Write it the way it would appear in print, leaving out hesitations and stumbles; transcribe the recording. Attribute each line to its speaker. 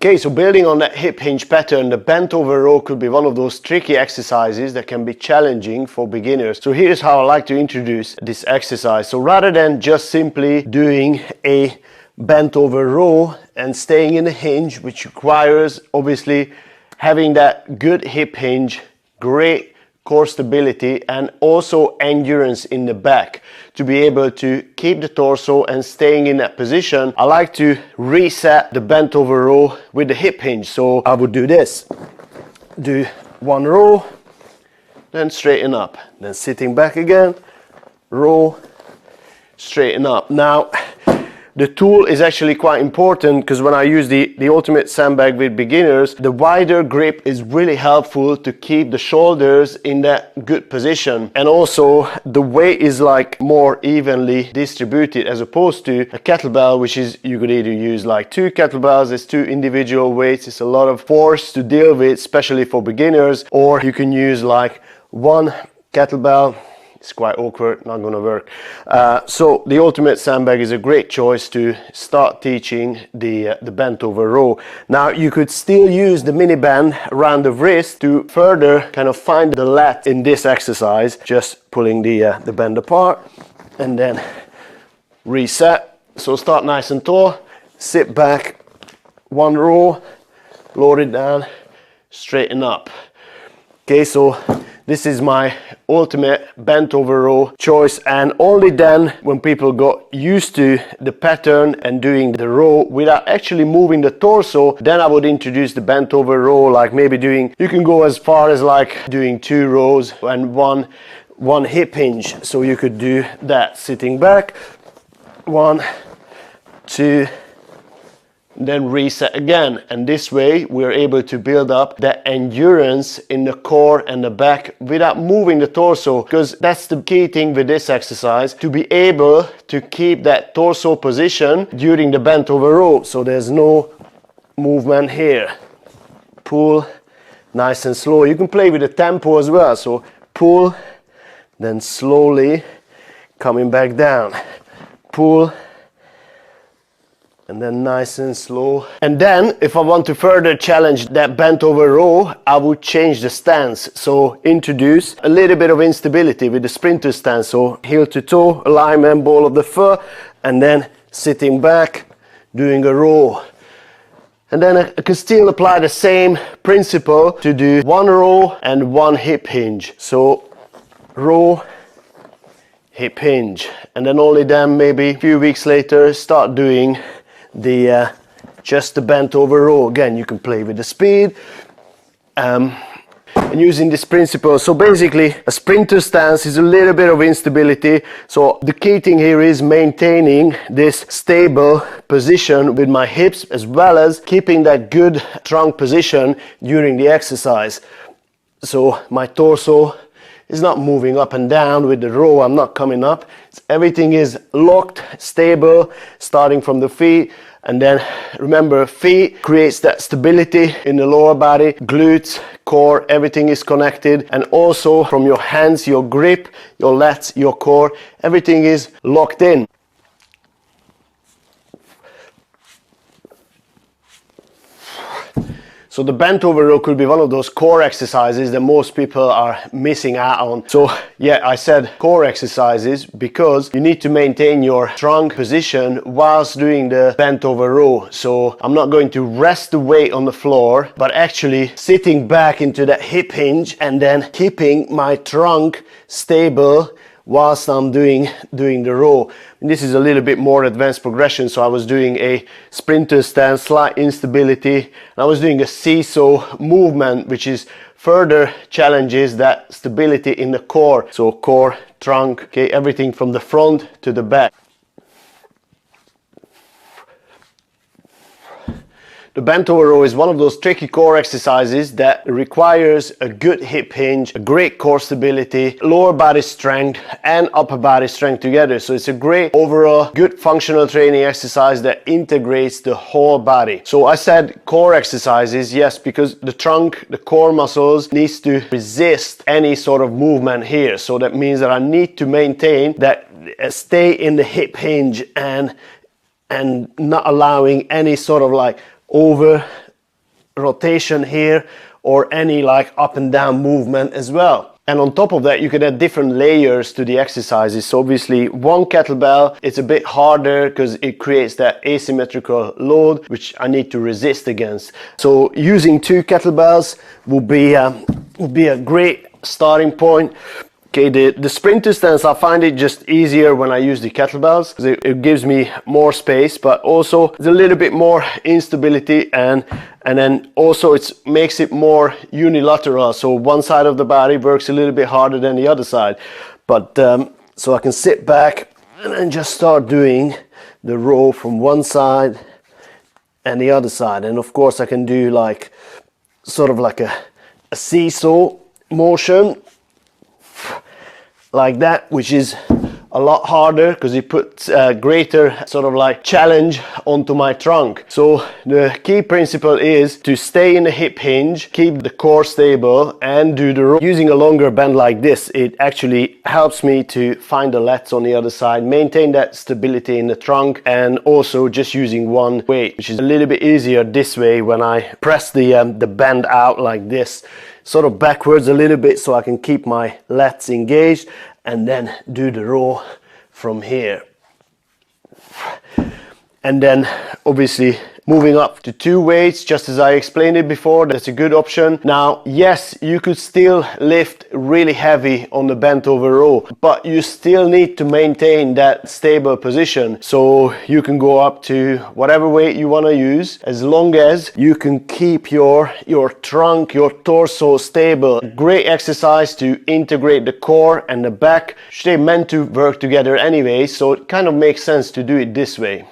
Speaker 1: Okay, so building on that hip hinge pattern, the bent over row could be one of those tricky exercises that can be challenging for beginners. So here's how I like to introduce this exercise. So rather than just simply doing a bent over row and staying in the hinge, which requires obviously having that good hip hinge, great core stability, and also endurance in the back to be able to keep the torso and staying in that position, I like to reset the bent over row with the hip hinge. So I would do this, do one row, then straighten up, then sitting back again, row, straighten up. Now the tool is actually quite important, because when I use the ultimate sandbag with beginners, the wider grip is really helpful to keep the shoulders in that good position, and also the weight is like more evenly distributed as opposed to a kettlebell, which is you could either use like 2 kettlebells, there's 2 individual weights, it's a lot of force to deal with, especially for beginners, or you can use like 1 kettlebell. It's quite awkward, not gonna work. So the ultimate sandbag is a great choice to start teaching the bent over row. Now you could still use the mini band around the wrist to further kind of find the lat in this exercise, just pulling the band apart and then reset. So start nice and tall, sit back, 1 row, lower it down, straighten up. Okay, so this is my ultimate bent over row choice, and only then, when people got used to the pattern and doing the row without actually moving the torso, then I would introduce the bent over row, like maybe doing, you can go as far as like doing 2 rows and one hip hinge. So you could do that sitting back, 1, 2, then reset again, and this way we're able to build up that endurance in the core and the back without moving the torso, because that's the key thing with this exercise, to be able to keep that torso position during the bent over row. So there's no movement here. Pull nice and slow. You can play with the tempo as well, so pull, then slowly coming back down, pull, and then nice and slow. And then if I want to further challenge that bent over row, I would change the stance. So introduce a little bit of instability with the sprinter stance. So heel to toe alignment, ball of the foot, and then sitting back, doing a row. And then I can still apply the same principle to do 1 row and 1 hip hinge. So row, hip hinge, and then only then maybe a few weeks later start doing just the bent over row. Again, you can play with the speed and using this principle. So basically a sprinter stance is a little bit of instability, so the key thing here is maintaining this stable position with my hips, as well as keeping that good trunk position during the exercise. So my torso is not moving up and down with the row, I'm not coming up. Everything is locked, stable, starting from the feet. And then remember, feet creates that stability in the lower body, glutes, core, everything is connected. And also from your hands, your grip, your lats, your core, everything is locked in. So the bent over row could be one of those core exercises that most people are missing out on. So yeah, I said core exercises because you need to maintain your trunk position whilst doing the bent over row. So I'm not going to rest the weight on the floor, but actually sitting back into that hip hinge and then keeping my trunk stable whilst I'm doing the row. And this is a little bit more advanced progression, so I was doing a sprinter stance, slight instability, and I was doing a seesaw movement, which is further challenges that stability in the core. So core, trunk, okay, everything from the front to the back. The bent over row is one of those tricky core exercises that requires a good hip hinge, a great core stability, lower body strength and upper body strength together. So it's a great overall good functional training exercise that integrates the whole body. So I said core exercises, yes, because the trunk, the core muscles needs to resist any sort of movement here. So that means that I need to maintain that, stay in the hip hinge and not allowing any sort of like over rotation here or any like up and down movement as well. And on top of that, you can add different layers to the exercises. So obviously one kettlebell, it's a bit harder because it creates that asymmetrical load, which I need to resist against. So using 2 kettlebells will be a great starting point. Okay, the sprinter stance, I find it just easier when I use the kettlebells because it gives me more space, but also there's a little bit more instability, and then also it makes it more unilateral. So one side of the body works a little bit harder than the other side. But so I can sit back and then just start doing the row from one side and the other side. And of course I can do like sort of like a seesaw motion like that, which is a lot harder because it puts a greater sort of like challenge onto my trunk. So the key principle is to stay in the hip hinge, keep the core stable, and do the row. Using a longer bend like this, it actually helps me to find the lats on the other side, maintain that stability in the trunk, and also just using one weight, which is a little bit easier this way when I press the bend out like this, sort of backwards a little bit, so I can keep my lats engaged and then do the row from here. And then obviously moving up to 2 weights, just as I explained it before, that's a good option. Now, yes, you could still lift really heavy on the bent over row, but you still need to maintain that stable position. So you can go up to whatever weight you want to use, as long as you can keep your trunk, your torso stable. Great exercise to integrate the core and the back. They're meant to work together anyway, so it kind of makes sense to do it this way.